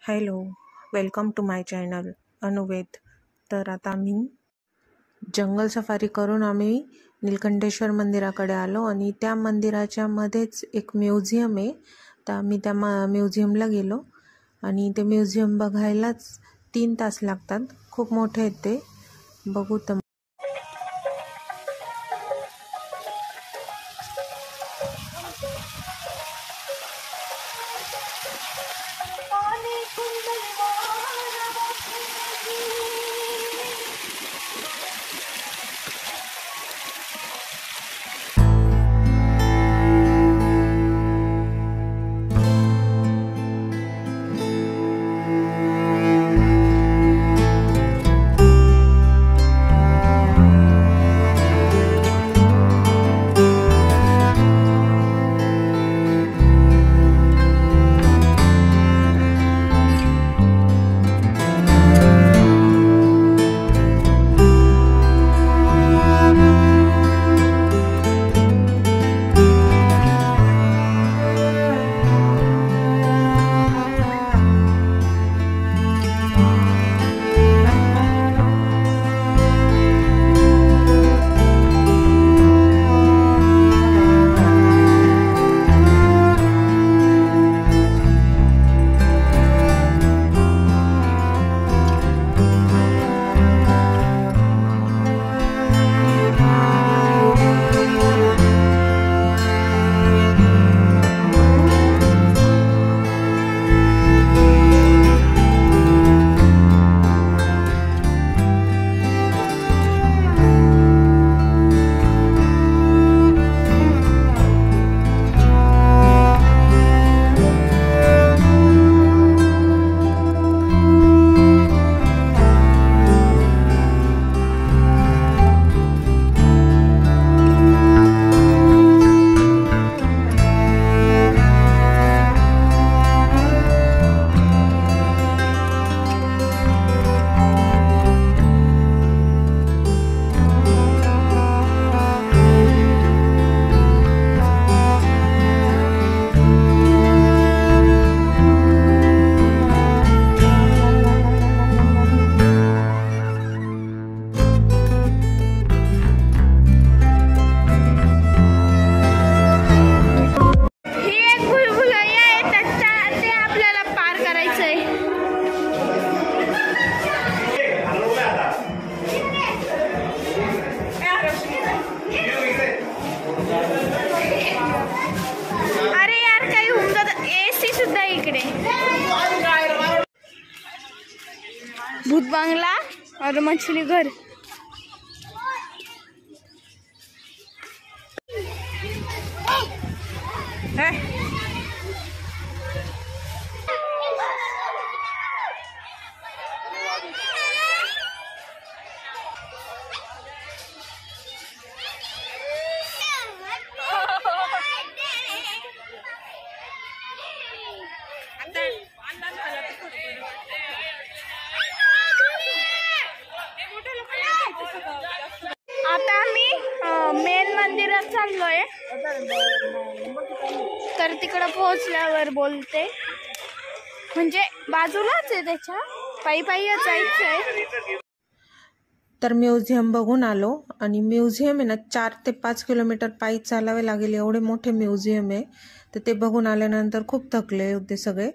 Hello, welcome to my channel Anuved. तर आता आम्ही जंगल सफारी करून आम्ही नीलकंठेश्वर मंदिराकडे आलो आणि त्या मंदिराच्या मध्येच एक म्युझियम आहे। तर आम्ही त्या म्युझियमला गेलो आणि ते म्युझियम बघायलाच 3 तास लागतात। खूप मोठे आहे ते, बघू तर भूत बंगला और मछली घर। आता आम्ही मेन मंदिरात चाललोय, तर तिकडं पोहोचल्यावर बोलते। म्हणजे बाजूलाच आहे, त्याच्या पायी जायचंय। तर म्युझियम बघून आलो आणि म्युझियम आहे ना 4 ते 5 किलोमीटर पायी चालावे लागेल, एवढे मोठे म्युझियम आहे। तर ते बघून आल्यानंतर खूप थकले होते सगळे।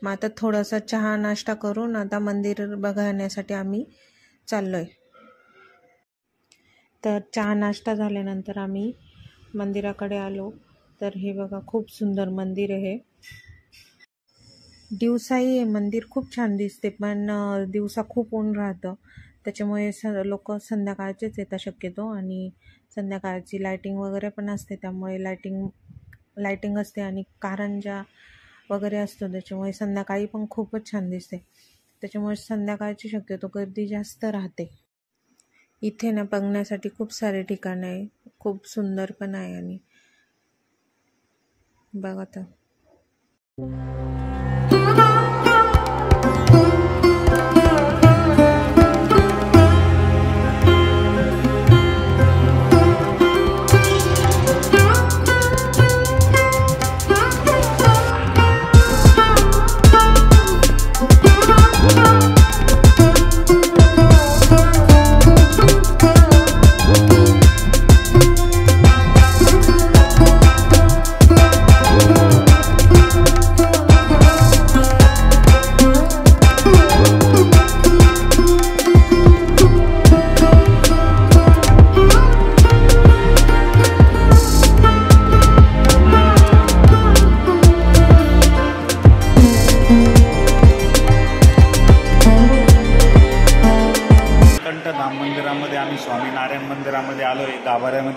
मग आता थोडासा चहा नाश्ता करून आता मंदिर बघण्यासाठी आम्ही चाललोय। तर चहा नाश्ता झाल्यानंतर आम्ही मंदिराकडे आलो। तर हे बघा, खूप सुंदर मंदिर आहे। दिवसाही हे मंदिर खूप छान दिसते, पण दिवसा खूप ऊन राहतं, त्याच्यामुळे लोक संध्याकाळचेच येतात शक्यतो। आणि संध्याकाळची लायटिंग वगैरे पण असते, त्यामुळे लायटिंग असते आणि कारंजा वगैरे असतो, त्याच्यामुळे संध्याकाळी पण खूपच छान दिसते। त्याच्यामुळे संध्याकाळची शक्यतो गर्दी जास्त राहते। इथे ना बघण्यासाठी खूप सारे ठिकाण आहे, खूप सुंदर पण आहे। आणि बघा तर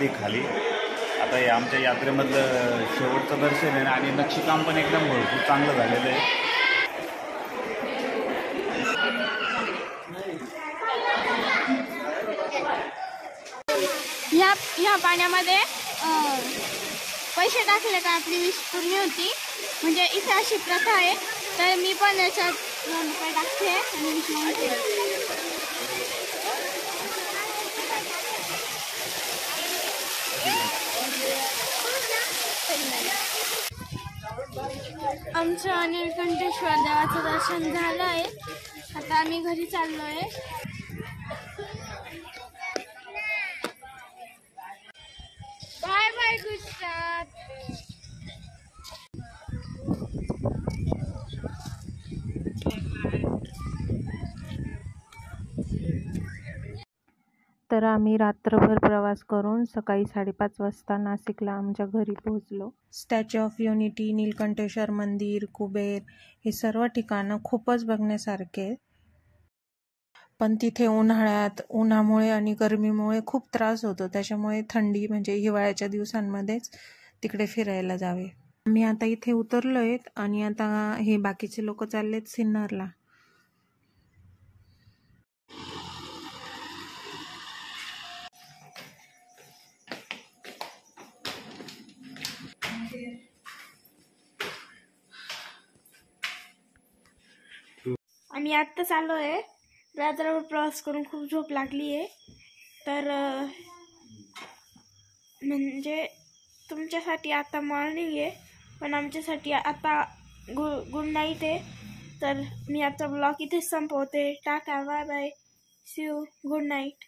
आहे खाली. आता हे आमच्या यात्रेमधलं शेवटचं दर्शन आहे आणि नक्षीकाम पण एकदम भरपूर चांगलं झालेलं आहे. ह्या पाण्यामध्ये पैसे टाकले का आपली विश पूर्ण होती. म्हणजे इथे अशी प्रथा आहे. तर मी पण याच्यात 2 रुपये टाकते आणि विश मागते. आमचं नीलकंठेश्वर देवाचं दर्शन झालं आहे. आता आम्ही घरी चाललो आहे. Bye bye Gujarat. तर आम्ही रात्रभर प्रवास करून सकाळी 5:30 वाजता नाशिकला आमच्या घरी पोहोचलो. स्टॅच्यू ऑफ युनिटी, नीलकंठेश्वर मंदिर, कुबेर हे सर्व ठिकाणं खूपच बघण्यासारखे. पण तिथे उन्हामुळे आणि गरमीमुळे खूप त्रास होतो. त्याच्यामुळे थंडी म्हणजे हिवाळ्याच्या दिवसांमध्येच तिकडे फिरायला जावे. आम्ही आता इथे उतरलोय आणि आता हे बाकीचे लोक चाललेत सिन्नरला. आम्ही आत्ता चाललो आहे. रात्रभर प्रवास करून खूप झोप लागली आहे. तर म्हणजे तुमच्यासाठी आता मॉर्निंग आहे, पण आमच्यासाठी आता गुड नाईट आहे. तर मी आता ब्लॉग इथेच संपवते. Tata, bye bye, see you, good night.